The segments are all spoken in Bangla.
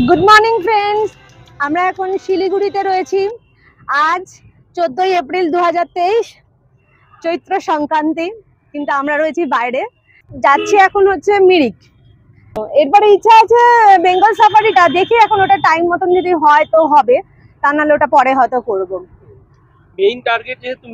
গুড মর্নিং ফ্রেন্ডস, আমরা এখন শিলিগুড়িতে রয়েছি। আজ 14ই এপ্রিল 2023, চৈত্র সংক্রান্তি, কিন্তু আমরা রয়েছি বাইরে। যাচ্ছি এখন হচ্ছে মিরিক। এরপরে ইচ্ছা আছে বেঙ্গল সাফারিটা দেখি, এখন ওটা টাইম মতন যদি হয় তো হবে, তা নাহলে ওটা পরে হয়তো করবো। মেইন টার্গেট যেহেতু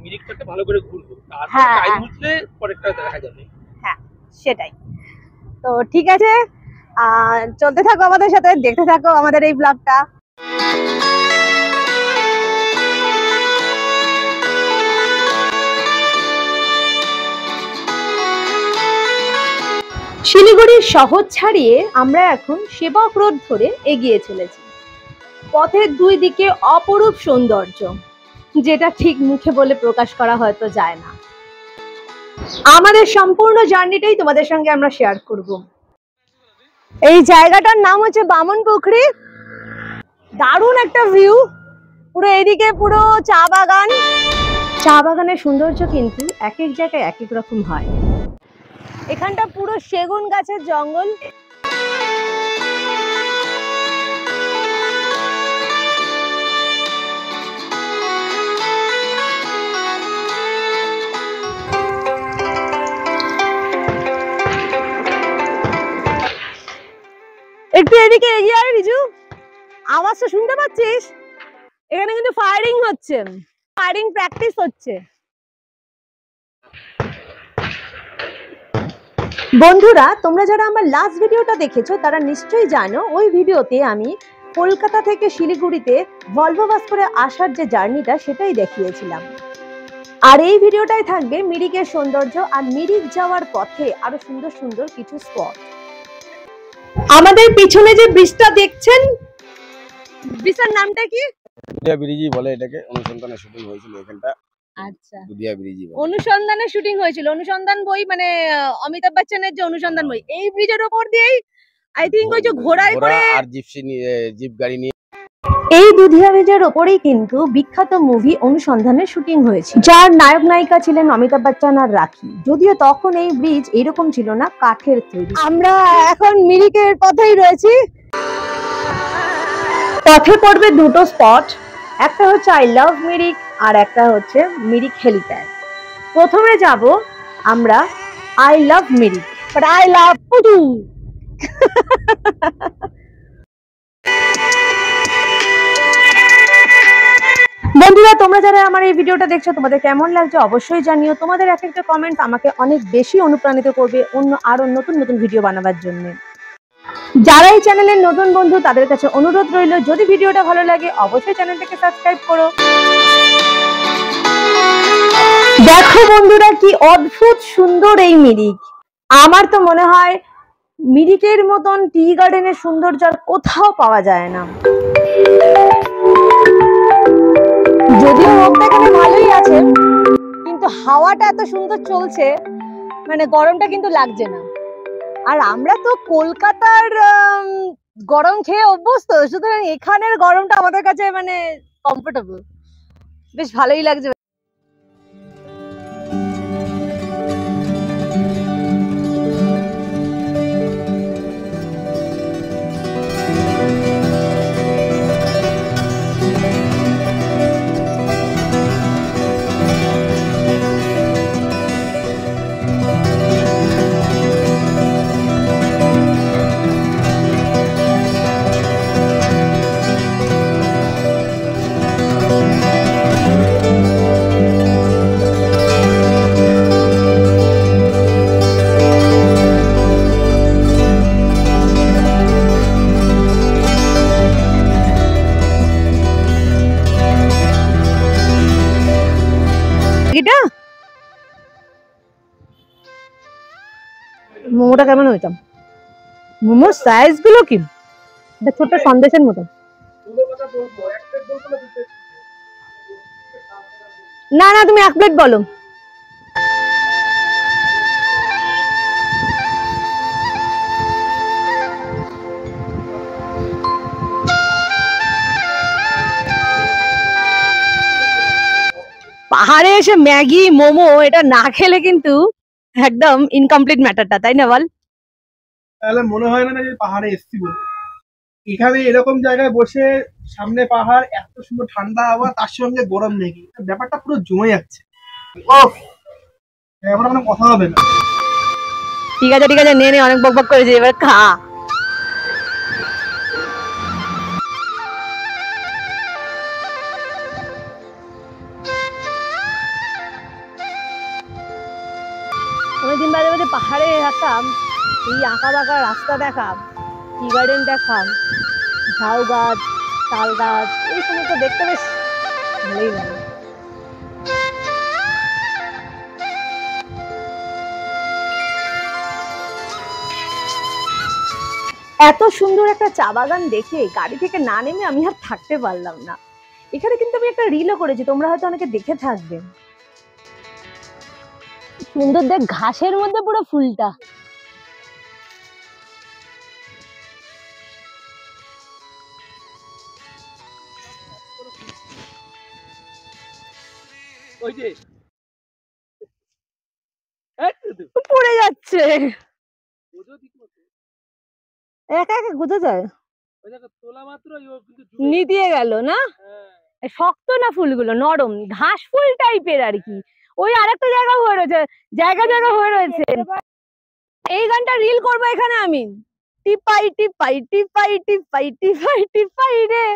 মিরিকটাকে ভালো করে ঘুরবো, তারপর টাইম বুঝলে পরেরটা দেখা যাবে। হ্যাঁ, সেটাই তো। ঠিক আছে, চলতে থাকো আমাদের সাথে, দেখতে থাকো আমাদের এই ব্লগটা। শিলিগুড়ির শহর ছাড়িয়ে আমরা এখন সেবক রোড ধরে এগিয়ে চলেছি। পথের দুই দিকে অপরূপ সৌন্দর্য, যেটা ঠিক মুখে বলে প্রকাশ করা হয়তো যায় না। আমাদের সম্পূর্ণ জার্নিটাই তোমাদের সঙ্গে আমরা শেয়ার করব। এই জায়গাটার নাম হচ্ছে বামন পুকুরি। দারুণ একটা ভিউ, পুরো এদিকে পুরো চা বাগান। চা বাগানের সৌন্দর্য কিন্তু এক এক জায়গায় এক এক রকম হয়। এখানটা পুরো সেগুন গাছের জঙ্গল। একটু এদিকে এগিয়ে আয় রিজু, আওয়াজটা শুনতে পাচ্ছিস? এখানে কিন্তু ফায়ারিং হচ্ছে, ফায়ারিং প্র্যাকটিস হচ্ছে। বন্ধুরা, তোমরা যারা আমার লাস্ট ভিডিওটা দেখেছো তারা নিশ্চয়ই জানো, ওই ভিডিওতে আমি কলকাতা থেকে শিলিগুড়িতে ভলভো বাস করে আসার যে জার্নিটা সেটাই দেখিয়েছিলাম। আর এই ভিডিওটাই থাকবে মিরিকের সৌন্দর্য আর মিরিক যাওয়ার পথে আরো সুন্দর সুন্দর কিছু স্পট। আমাদের পিছনে যে ব্রিজটা দেখছেন, ব্রিজটার নামটা কি? দুধিয়া ব্রিজই বলে এটাকে। অনুসন্ধানের শুটিং হয়েছিল এখানটা। আচ্ছা, দুধিয়া ব্রিজই বলে। অনুসন্ধানের শুটিং হয়েছিল। অনুসন্ধান বই মানে অমিতাভ বচ্চনের যে অনুসন্ধান বই, এই ব্রিজের উপর দিয়েই আই থিংক ওই যে ঘোড়ায় করে আর জিপ গাড়ি নিয়ে এই দুধিয়া ব্রিজের ওপরেই কিন্তু বিখ্যাত মুভি অনুসন্ধানের শুটিং হয়েছে, যার নায়ক নায়িকা ছিলেন অমিতাভ বচ্চন আর রাখি। যদিও তখন এই ব্রিজ এরকম ছিল না, কাঠের তৈরি। আমরা এখন মিরিকের পথেই রয়েছি। পথে পড়বে দুটো স্পট, একটা হচ্ছে আই লাভ মিরিক আর একটা হচ্ছে মিরিক হেলিপ্যাড। প্রথমে যাব আমরা I love Mirik, but I love Putu. বন্ধুরা, তোমরা যারা আমার এই ভিডিওটা দেখছো তোমাদের কেমন লাগছে অবশ্যই জানিও। তোমাদের এক একটা কমেন্ট আমাকে অনেক বেশি অনুপ্রাণিত করবে আরো নতুন নতুন ভিডিও বানাবার জন্য। যারা এই চ্যানেলের নতুন বন্ধু তাদের কাছে অনুরোধ রইল, যদি ভিডিওটা ভালো লাগে অবশ্যই চ্যানেলটাকে সাবস্ক্রাইব করো। দেখো বন্ধুরা, কি অদ্ভুত সুন্দর এই মিরিক। আমার তো মনে হয় মিরিকের মতন টি গার্ডেনের সৌন্দর্য আর কোথাও পাওয়া যায় না। যদিও রোদটা এখানে ভালোই আছে, কিন্তু হাওয়াটা এত সুন্দর চলছে, মানে গরমটা কিন্তু লাগছে না। আর আমরা তো কলকাতার গরম খেয়ে অভ্যস্ত, সুতরাং এখানের গরমটা আমাদের কাছে মানে কমফোর্টেবল, বেশ ভালোই লাগছে। মোমোটা কেমন হইতাম? মোমোর সাইজ গুলো কি ছোট সন্দেশের মতো। না না, তুমি এক প্লেট বলো। পাহাড়ে এসে ম্যাগি মোমো এটা না খেলে কিন্তু একদম ইনকমপ্লিট ম্যাটারটা, তাই না বল? তাহলে মনে হয় না যে পাহাড়ে এসছি বলে। এখানে এরকম জায়গায় বসে সামনে পাহাড়, এত সুন্দর ঠান্ডা আবহাওয়া, তার সঙ্গে গরম ম্যাগি, ব্যাপারটা পুরো জমে যাচ্ছে। ওফ, এবার মানে কথা হবে না। ঠিক আছে ঠিক আছে, নে নে, অনেক বকবক করেছে, এবার খা। অনেকদিন বাদে বাদে পাহাড়ে আসলাম, এই আঁকা বাঁকা রাস্তা দেখাম, টি গার্ডেন দেখাম, ঝাউ গাছ, তাল গাছ, এই সমস্ত দেখতে বেশ ভালোই লাগে। এত সুন্দর একটা চা বাগান দেখে গাড়ি থেকে না নেমে আমি আর থাকতে পারলাম না। এখানে কিন্তু আমি একটা রিলও করেছি, তোমরা হয়তো অনেকে দেখে থাকবে। সুন্দর দেখ, ঘাসের মধ্যে পুরো ফুলটা। ওই যে পড়ে যাচ্ছে, বোঝো ঠিক মতো। একা একা গুঁজে যায়, ওই দেখো তোলা মাত্র ও কিন্তু নিতিয়ে গেল না। শক্ত না ফুলগুলো, নরম ঘাস ফুল টাইপের আর কি। ওই আরেকটা জায়গা হয়ে রয়েছে, জায়গা জায়গা হয়ে রয়েছে। এই গানটা রিল করবো এখানে আমি। টিপাই টিপাই টিপাই টিপাই টিপাই টিপাই রে,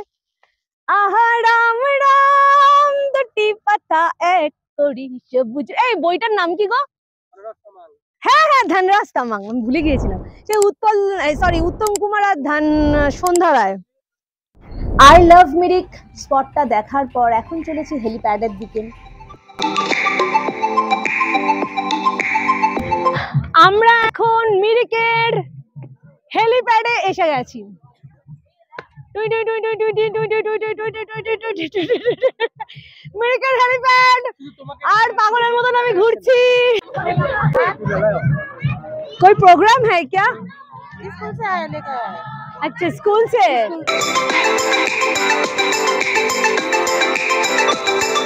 আহা রাম রাম দুটি পাতা এক করি সবুজ। এই বইটার নাম কি গো? হ্যাঁ হ্যাঁ, ধনরাজ তামাং, আমি ভুলে গিয়েছিলাম। সে উত্তম কুমার আর সন্ধ্যা রায়। আই লাভ মিরিক স্পটটা দেখার পর এখন চলেছি হেলিপ্যাডের দিকে। আমরা এখন মিরিকের হেলিপ্যাডে এসে গেছি। মিরিকের হেলিপ্যাড, আর পাগলের মতন আমি ঘুরছি। कोई प्रोग्राम है क्या? स्कूल से आया लेकर। अच्छा, स्कूल से।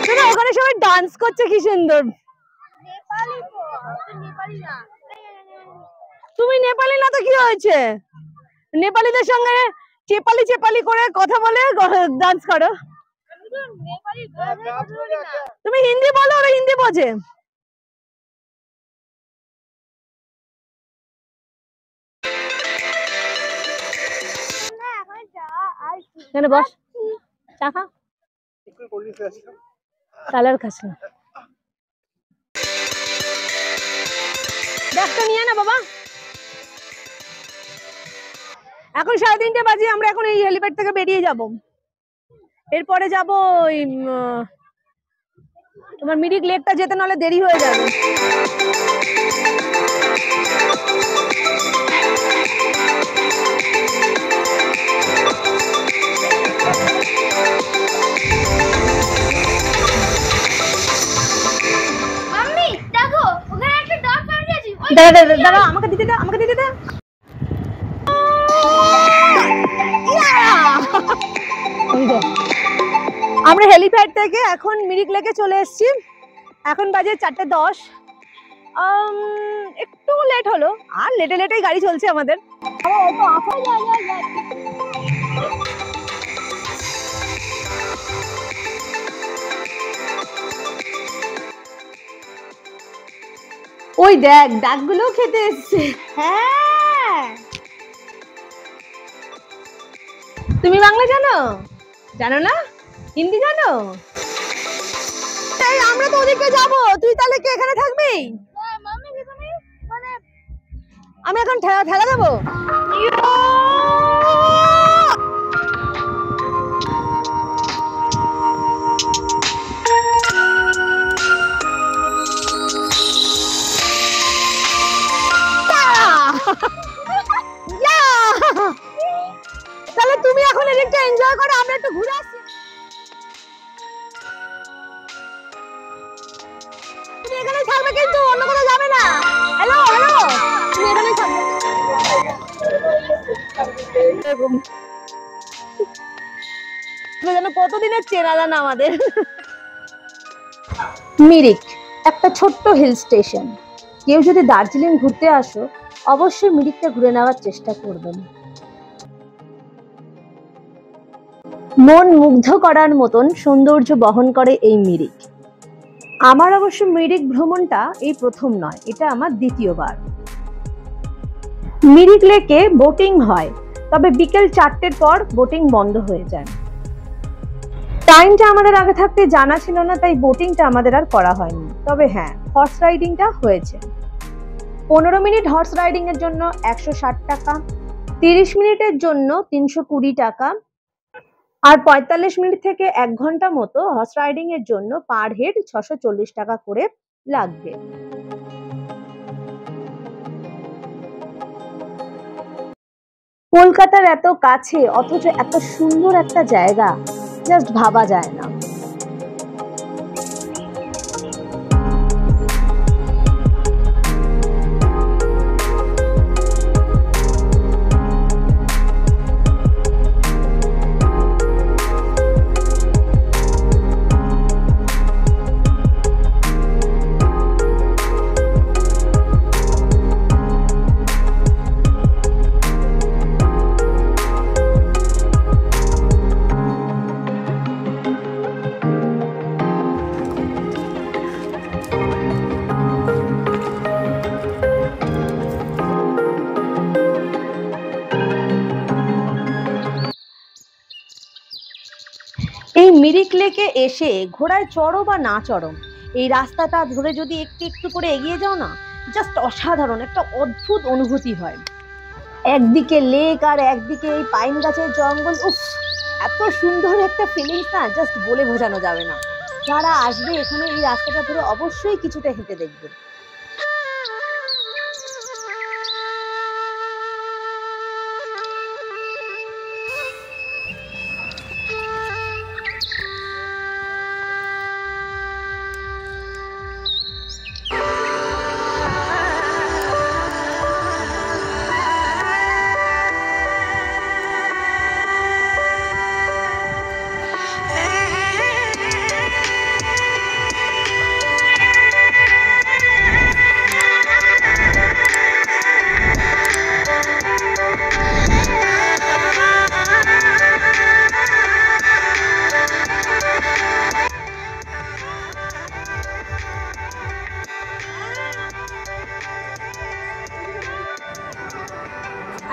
শোনো, ওখানে সবাই ডান্স করছে কি সুন্দর। তুমি নেপালি না তো কি হয়েছে, নেপালিদের সঙ্গে চেপালি চেপালি করে কথা বলে ডান্স করো। তুমি হিন্দি বলো, ওরা হিন্দি বোঝে। এখানে বস, চা খা, কালার খাস না। ব্যাগটা নিয়ে না বাবা। এখন 3:30 বাজে, আমরা এখন এই হেলিপ্যাড থেকে বেরিয়ে যাব। এরপরে যাব ওই তোমার মিরিক লেকটা যেতে, নাহলে দেরি হয়ে যাবে। দাঁড়া, আমাকে দিতে দে, আমাকে দিতে দে। আমরা হেলিপ্যাড থেকে এখন মিরিক লেকে চলে এসেছি। এখন বাজে 4:10। একটু লেট হলো, আর লেটে লেটেই গাড়ি চলছে আমাদের। ওই দেখ, ডাকগুলো খেতে এসছে। হ্যাঁ, তুমি বাংলা জানো? জানো না? হিন্দি জানো? এই আমরা তো ওদিকে যাব, তুই তাহলে কি এখানে থাকবি? আমি এখন ঠেলা দেবো। তাহলে তুমি এখন এদিকটা এনজয় করো, আমরা একটু ঘুরে আসি। তুমি এখানেই থাকবে কিন্তু, অন্য কোথাও যাবে না। হ্যালো হ্যালো, তুমি এখানেই থাকবে। যেন কতদিনের চেনা জানা আমাদের। মিরিক একটা ছোট্ট হিল স্টেশন। কেউ যদি দার্জিলিং ঘুরতে আসো, অবশ্যই মিরিকটা ঘুরে নেওয়ার চেষ্টা করবেন। মন মুগ্ধ করার মতন সৌন্দর্য বহন করে এই মিরিক। আমার অবশ্য মিরিক ভ্রমণটা এই প্রথম নয়, এটা আমার দ্বিতীয়বার। মিরিক লেকে বোটিং হয়, তবে বিকেল 4টের পর বোটিং বন্ধ হয়ে যায়। টাইমটা আমাদের আগে থাকতে জানা ছিল না, তাই বোটিংটা আমাদের আর করা হয়নি। তবে হ্যাঁ, হর্স রাইডিংটা হয়েছে। 15 মিনিট হর্স রাইডিং এর জন্য 160 টাকা, 30 মিনিটের জন্য 320 টাকা, আর 45 মিনিট থেকে 1 ঘন্টা মতো হর্স রাইডিং এর জন্য পার হেড 640 টাকা করে লাগবে। কলকাতার এত কাছে অথচ এত সুন্দর একটা জায়গা, জাস্ট ভাবা যায় না। এই মিরিক লেকে এসে ঘোড়ায় চড়ো বা না চড়ো, এই রাস্তাটা ধরে যদি একটু একটু করে এগিয়ে যাও না, জাস্ট অসাধারণ একটা অদ্ভুত অনুভূতি হয়। একদিকে লেক আর একদিকে এই পাইন গাছের জঙ্গল, উফ, এত সুন্দর একটা ফিলিংস না, জাস্ট বলে বোঝানো যাবে না। যারা আসবে এখানে এই রাস্তাটা ধরে অবশ্যই কিছুটা হেঁটে দেখবে।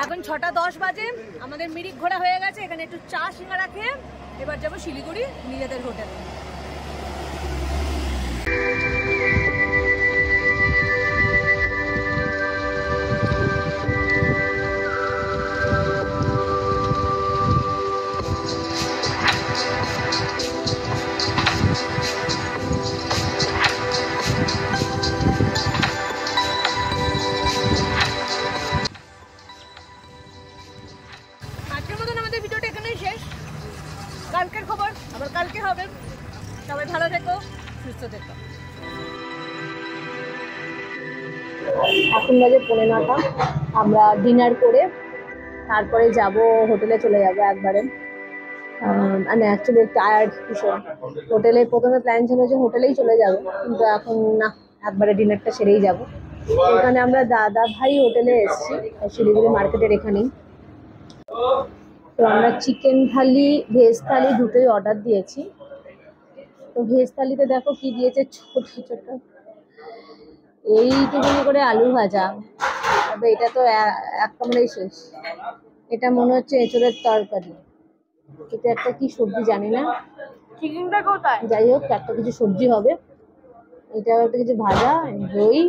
এখন 6টা 10 বাজে, আমাদের মিরিক ঘোরা হয়ে গেছে। এখানে একটু চা সিঙ্গারা খেয়ে এবার যাবো শিলিগুড়ি নিজেদের হোটেলে। আজকের মতন আমাদের ভিডিওটা এখানেই শেষ। কালকের খবর আবার কালকে হবে। সবাই ভালো থেকো, সুস্থ থেকো। এখন বাজে 9:45। আমরা ডিনার করে তারপরে যাব হোটেলে, চলে যাব একবারে। মানে অ্যাকচুয়ালি টায়ার্ড ভীষণ। হোটেলে প্রথমে প্ল্যান ছিল যে হোটেলেই চলে যাব, কিন্তু এখন না, একবারে ডিনারটা সেরেই যাব। এখানে আমরা দাদা ভাই হোটেলে এসেছি, শিলিগুড়ি মার্কেটের এখানেই। তো আমরা চিকেন থালি, ভেজ থালি দুটোই অর্ডার দিয়েছি। তো ভেজ থালিতে দেখো কি দিয়েছে, ছোট ছোট এইটুকুনি করে আলু ভাজা। তবে এটা তো এক কামড়েই শেষ। এটা মনে হচ্ছে এঁচড়ের তরকারি। এটা একটা কি সবজি জানি না, চিকেনটা কোথায়, যাই হোক একটা কিছু সবজি হবে। এটা একটা কিছু ভাজা, দই,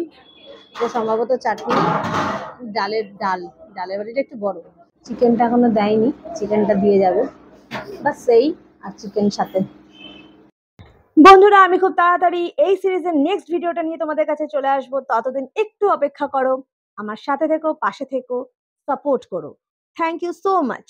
এটা সম্ভবত চাটনি, ডালের বাটিটা একটু বড়। চিকেনটা এখনো দেয়নি, চিকেনটা দিয়ে যাবে, বাস সেই আর চিকেন সাথে। বন্ধুরা, আমি খুব তাড়াতাড়ি এই সিরিজের নেক্সট ভিডিওটা নিয়ে তোমাদের কাছে চলে আসবো। ততদিন একটু অপেক্ষা করো, আমার সাথে থেকো, পাশে থেকো, সাপোর্ট করো। Thank you so much.